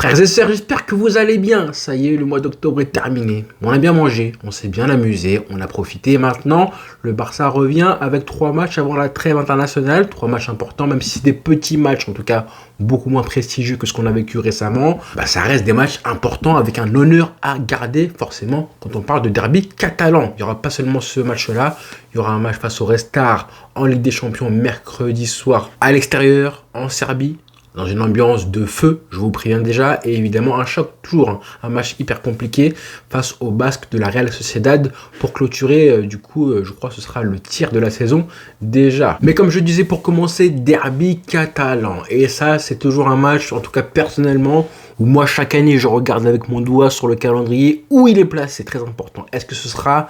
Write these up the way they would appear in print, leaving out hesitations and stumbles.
Frères et sœurs, j'espère que vous allez bien. Ça y est, le mois d'octobre est terminé. On a bien mangé, on s'est bien amusé, on a profité. Maintenant, le Barça revient avec 3 matchs avant la trêve internationale. 3 matchs importants, même si c'est des petits matchs, en tout cas beaucoup moins prestigieux que ce qu'on a vécu récemment. Ça reste des matchs importants avec un honneur à garder, forcément, quand on parle de derby catalan. Il n'y aura pas seulement ce match-là, il y aura un match face au Red Star en Ligue des Champions mercredi soir à l'extérieur, en Serbie, dans une ambiance de feu, je vous préviens déjà, et évidemment un choc, toujours un match hyper compliqué face au Basque de la Real Sociedad pour clôturer, je crois que ce sera le tiers de la saison déjà. Mais comme je disais pour commencer, derby catalan, et ça c'est toujours un match, en tout cas personnellement, où moi chaque année je regarde avec mon doigt sur le calendrier où il est placé, très important. Est-ce que ce sera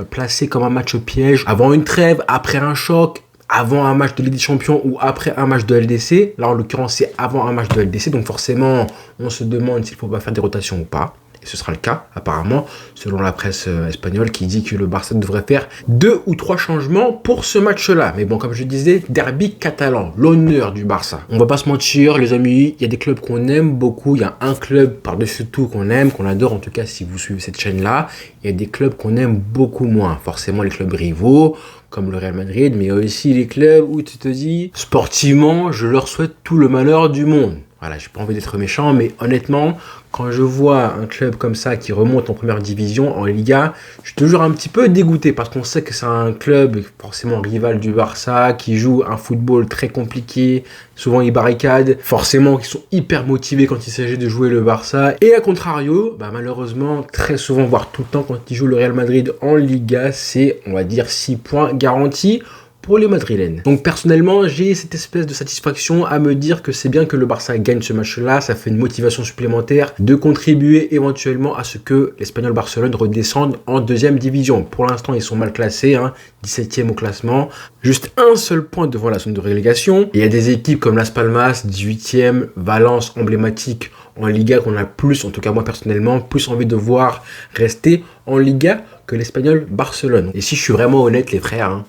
placé comme un match piège avant une trêve, après un choc, avant un match de Ligue des Champions ou après un match de LDC? Là, en l'occurrence, c'est avant un match de LDC. Donc forcément, on se demande s'il ne faut pas faire des rotations ou pas. Et ce sera le cas, apparemment, selon la presse espagnole qui dit que le Barça devrait faire 2 ou 3 changements pour ce match-là. Mais bon, comme je disais, derby catalan, l'honneur du Barça. On va pas se mentir, les amis, il y a des clubs qu'on aime beaucoup. Il y a un club par-dessus tout qu'on aime, qu'on adore, en tout cas si vous suivez cette chaîne-là. Il y a des clubs qu'on aime beaucoup moins. Forcément, les clubs rivaux, comme le Real Madrid, mais il y a aussi les clubs où tu te dis, sportivement, je leur souhaite tout le malheur du monde. Voilà, j'ai pas envie d'être méchant, mais honnêtement, quand je vois un club comme ça qui remonte en première division, en Liga, je suis toujours un petit peu dégoûté parce qu'on sait que c'est un club forcément rival du Barça, qui joue un football très compliqué, souvent ils barricadent, forcément ils sont hyper motivés quand il s'agit de jouer le Barça. Et à contrario, malheureusement, très souvent, voire tout le temps, quand ils jouent le Real Madrid en Liga, c'est, on va dire, 6 points garantis pour les Madrilènes. Donc personnellement, j'ai cette espèce de satisfaction à me dire que c'est bien que le Barça gagne ce match-là. Ça fait une motivation supplémentaire de contribuer éventuellement à ce que l'Espagnol Barcelone redescende en deuxième division. Pour l'instant, ils sont mal classés, 17e au classement. Juste un seul point devant la zone de relégation. Et il y a des équipes comme Las Palmas, 18e, Valence, emblématique en Liga, qu'on a plus, en tout cas moi personnellement, plus envie de voir rester en Liga que l'Espagnol Barcelone. Et si je suis vraiment honnête, les frères,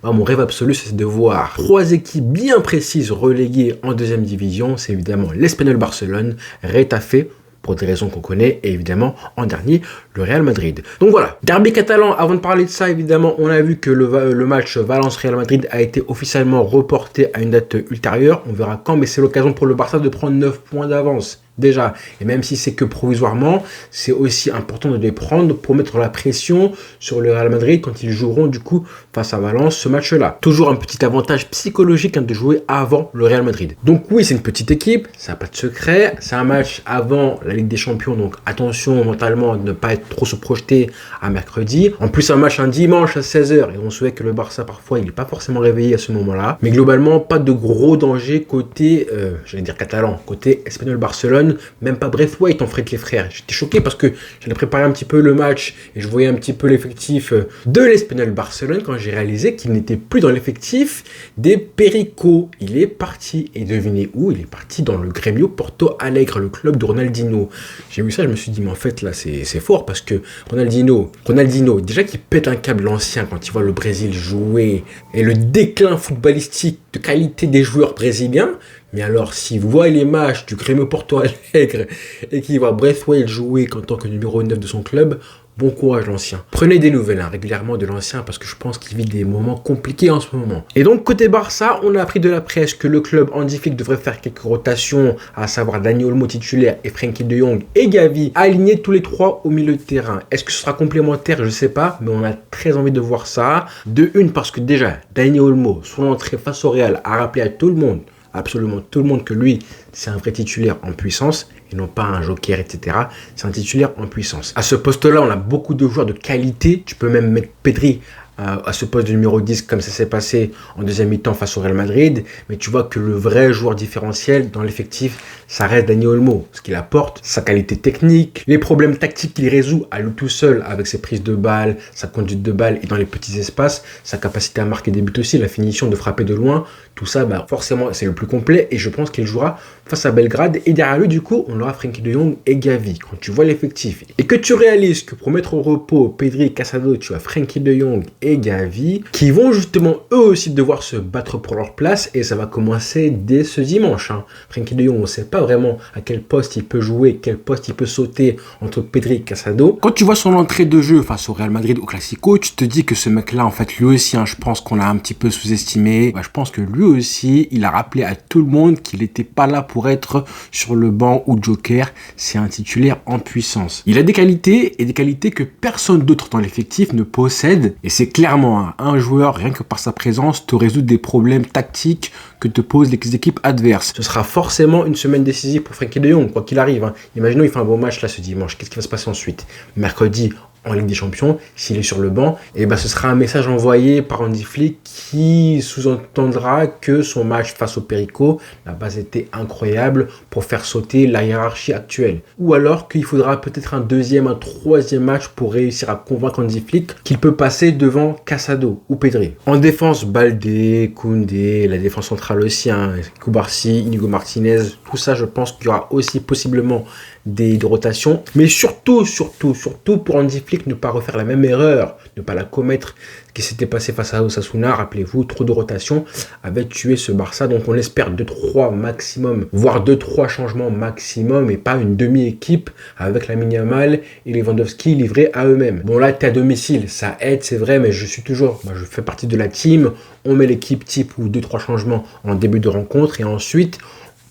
mon rêve absolu, c'est de voir 3 équipes bien précises reléguées en deuxième division. C'est évidemment l'Espagnol Barcelone, Retafe, pour des raisons qu'on connaît, et évidemment, en dernier, le Real Madrid. Donc voilà, derby catalan, avant de parler de ça, évidemment, on a vu que le match Valence-Real Madrid a été officiellement reporté à une date ultérieure. On verra quand, mais c'est l'occasion pour le Barça de prendre 9 points d'avance. Déjà, et même si c'est que provisoirement, c'est aussi important de les prendre pour mettre la pression sur le Real Madrid quand ils joueront du coup face à Valence ce match-là. Toujours un petit avantage psychologique de jouer avant le Real Madrid. Donc oui, c'est une petite équipe, ça n'a pas de secret, c'est un match avant la Ligue des Champions, donc attention mentalement à ne pas être trop se projeter à mercredi. En plus, un match un dimanche à 16h, et on souhaite que le Barça parfois il n'est pas forcément réveillé à ce moment-là. Mais globalement, pas de gros danger côté, catalan, côté Espagnol Barcelone. Même pas Braithwaite en fait, les frères. J'étais choqué parce que j'allais préparer un petit peu le match et je voyais un petit peu l'effectif de l'Espagnol Barcelone quand j'ai réalisé qu'il n'était plus dans l'effectif des Pericos. Il est parti, et devinez où? Il est parti dans le Grêmio Porto Alegre, le club de Ronaldinho. J'ai vu ça, je me suis dit, mais en fait là c'est fort parce que Ronaldinho, déjà qu'il pète un câble l'ancien quand il voit le Brésil jouer et le déclin footballistique de qualité des joueurs brésiliens. Mais alors, s'il voit les matchs du Grêmio Porto Alegre et qu'il voit Braithwaite jouer en tant que numéro 9 de son club, bon courage l'ancien. Prenez des nouvelles régulièrement de l'ancien parce que je pense qu'il vit des moments compliqués en ce moment. Et donc, côté Barça, on a appris de la presse que le club Hansi Flick devrait faire quelques rotations, à savoir Dani Olmo titulaire et Frenkie de Jong et Gavi, alignés tous les 3 au milieu de terrain. Est-ce que ce sera complémentaire? Je ne sais pas, mais on a très envie de voir ça. De une, parce que déjà, Dani Olmo, son entrée face au Real, a rappelé à tout le monde, absolument tout le monde, que lui, c'est un vrai titulaire en puissance et non pas un joker, etc. C'est un titulaire en puissance. À ce poste-là, on a beaucoup de joueurs de qualité. Tu peux même mettre Pedri à ce poste de numéro 10, comme ça s'est passé en deuxième mi-temps face au Real Madrid. Mais tu vois que le vrai joueur différentiel dans l'effectif, ça reste Dani Olmo. Ce qu'il apporte, sa qualité technique, les problèmes tactiques qu'il résout à lui tout seul avec ses prises de balles, sa conduite de balle et dans les petits espaces, sa capacité à marquer des buts aussi, la finition de frapper de loin. Tout ça, forcément, c'est le plus complet et je pense qu'il jouera face à Belgrade. Et derrière lui, du coup, on aura Frenkie de Jong et Gavi. Quand tu vois l'effectif et que tu réalises que pour mettre au repos Pedri et Casado, tu as Frenkie de Jong et Gavi, qui vont justement eux aussi devoir se battre pour leur place, et ça va commencer dès ce dimanche. Frenkie de Jong, on ne sait pas vraiment à quel poste il peut jouer, quel poste il peut sauter entre Pedri et Casado. Quand tu vois son entrée de jeu face au Real Madrid au Classico, tu te dis que ce mec-là, en fait, lui aussi, je pense qu'on l'a un petit peu sous-estimé. Je pense que lui aussi, il a rappelé à tout le monde qu'il n'était pas là pour être sur le banc ou joker. C'est un titulaire en puissance. Il a des qualités et des qualités que personne d'autre dans l'effectif ne possède. Et c'est clairement un joueur, rien que par sa présence, te résout des problèmes tactiques que te posent les équipes adverses. Ce sera forcément une semaine décisive pour Frenkie de Jong, quoi qu'il arrive. Imaginons il fait un bon match là ce dimanche. Qu'est-ce qui va se passer ensuite? Mercredi, en Ligue des Champions, s'il est sur le banc, et ce sera un message envoyé par Hansi Flick qui sous-entendra que son match face au Perico n'a pas été incroyable pour faire sauter la hiérarchie actuelle. Ou alors qu'il faudra peut-être un deuxième, un troisième match pour réussir à convaincre Hansi Flick qu'il peut passer devant Casado ou Pedri. En défense, Baldé, Koundé, la défense centrale aussi, Cubarsí, Inigo Martinez, tout ça, je pense qu'il y aura aussi possiblement des rotations, mais surtout pour Hansi Flick ne pas refaire la même erreur, ne pas la commettre qui s'était passé face à Osasuna. Rappelez-vous, trop de rotations avait tué ce Barça, donc on espère 2-3 maximum, voire 2-3 changements maximum et pas une demi-équipe avec Lamine Yamal et Lewandowski livrés à eux-mêmes. Bon là, t'es à domicile, ça aide, c'est vrai, mais je fais partie de la team, on met l'équipe type ou 2-3 changements en début de rencontre et ensuite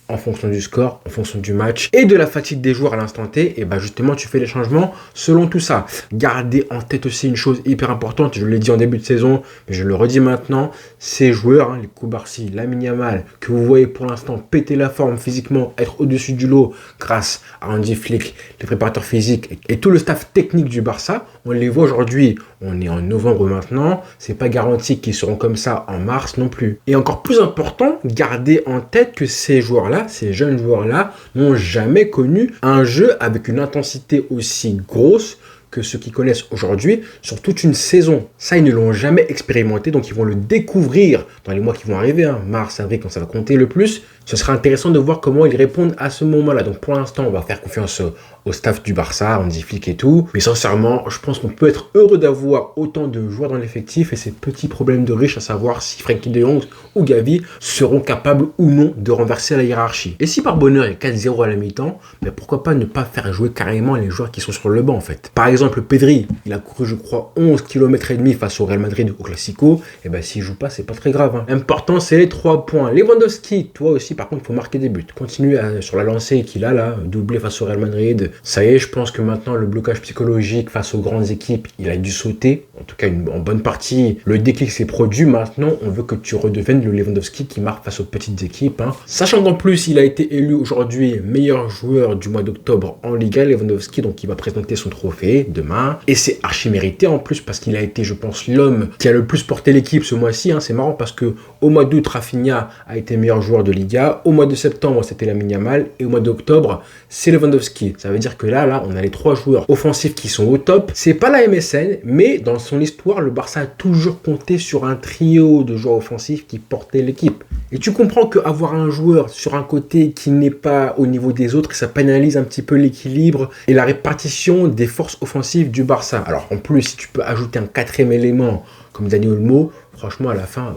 en fonction du score, en fonction du match et de la fatigue des joueurs à l'instant T, et justement tu fais les changements selon tout ça. Gardez en tête aussi une chose hyper importante, je l'ai dit en début de saison, mais je le redis maintenant, ces joueurs, les Cubarsí, Lamine Yamal, que vous voyez pour l'instant péter la forme physiquement, être au-dessus du lot grâce à Hansi Flick, les préparateurs physiques et tout le staff technique du Barça, on les voit aujourd'hui, on est en novembre maintenant, c'est pas garanti qu'ils seront comme ça en mars non plus. Et encore plus important, gardez en tête que ces joueurs-là, ces jeunes joueurs-là, n'ont jamais connu un jeu avec une intensité aussi grosse que ceux qui connaissent aujourd'hui sur toute une saison. Ça, ils ne l'ont jamais expérimenté, donc ils vont le découvrir dans les mois qui vont arriver, mars, avril, quand ça va compter le plus. Ce sera intéressant de voir comment ils répondent à ce moment-là. Donc pour l'instant, on va faire confiance au staff du Barça, Hansi Flick et tout. Mais sincèrement, je pense qu'on peut être heureux d'avoir autant de joueurs dans l'effectif et ces petits problèmes de riches, à savoir si Frenkie de Jong ou Gavi seront capables ou non de renverser la hiérarchie. Et si par bonheur il y a 4-0 à la mi-temps, mais pourquoi pas ne pas faire jouer carrément les joueurs qui sont sur le banc en fait. Par exemple, Pedri, il a couru je crois 11 km et demi face au Real Madrid au Classico. Et s'il joue pas, c'est pas très grave. L'important c'est les 3 points. Lewandowski, toi aussi par contre, il faut marquer des buts. Continue sur la lancée qu'il a là, doublé face au Real Madrid. Ça y est, je pense que maintenant le blocage psychologique face aux grandes équipes, il a dû sauter. En tout cas, en bonne partie, le déclic s'est produit. Maintenant, on veut que tu redeviennes le Lewandowski qui marque face aux petites équipes. Sachant qu'en plus, il a été élu aujourd'hui meilleur joueur du mois d'octobre en Liga, Lewandowski, donc il va présenter son trophée demain. Et c'est archi mérité en plus parce qu'il a été, je pense, l'homme qui a le plus porté l'équipe ce mois-ci. C'est marrant parce que au mois d'août, Rafinha a été meilleur joueur de Liga. Au mois de septembre, c'était Lamine Yamal. Et au mois d'octobre, c'est Lewandowski. Ça veut dire que là, on a les 3 joueurs offensifs qui sont au top. C'est pas la MSN, mais dans son histoire, le Barça a toujours compté sur un trio de joueurs offensifs qui portaient l'équipe. Et tu comprends qu'avoir un joueur sur un côté qui n'est pas au niveau des autres, ça pénalise un petit peu l'équilibre et la répartition des forces offensives du Barça. Alors en plus, si tu peux ajouter un 4e élément comme Dani Olmo, franchement à la fin,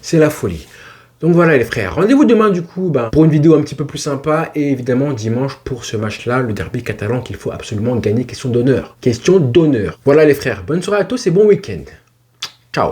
c'est la folie. Donc voilà les frères, rendez-vous demain du coup pour une vidéo un petit peu plus sympa et évidemment dimanche pour ce match-là, le derby catalan qu'il faut absolument gagner, question d'honneur. Question d'honneur. Voilà les frères, bonne soirée à tous et bon week-end. Ciao.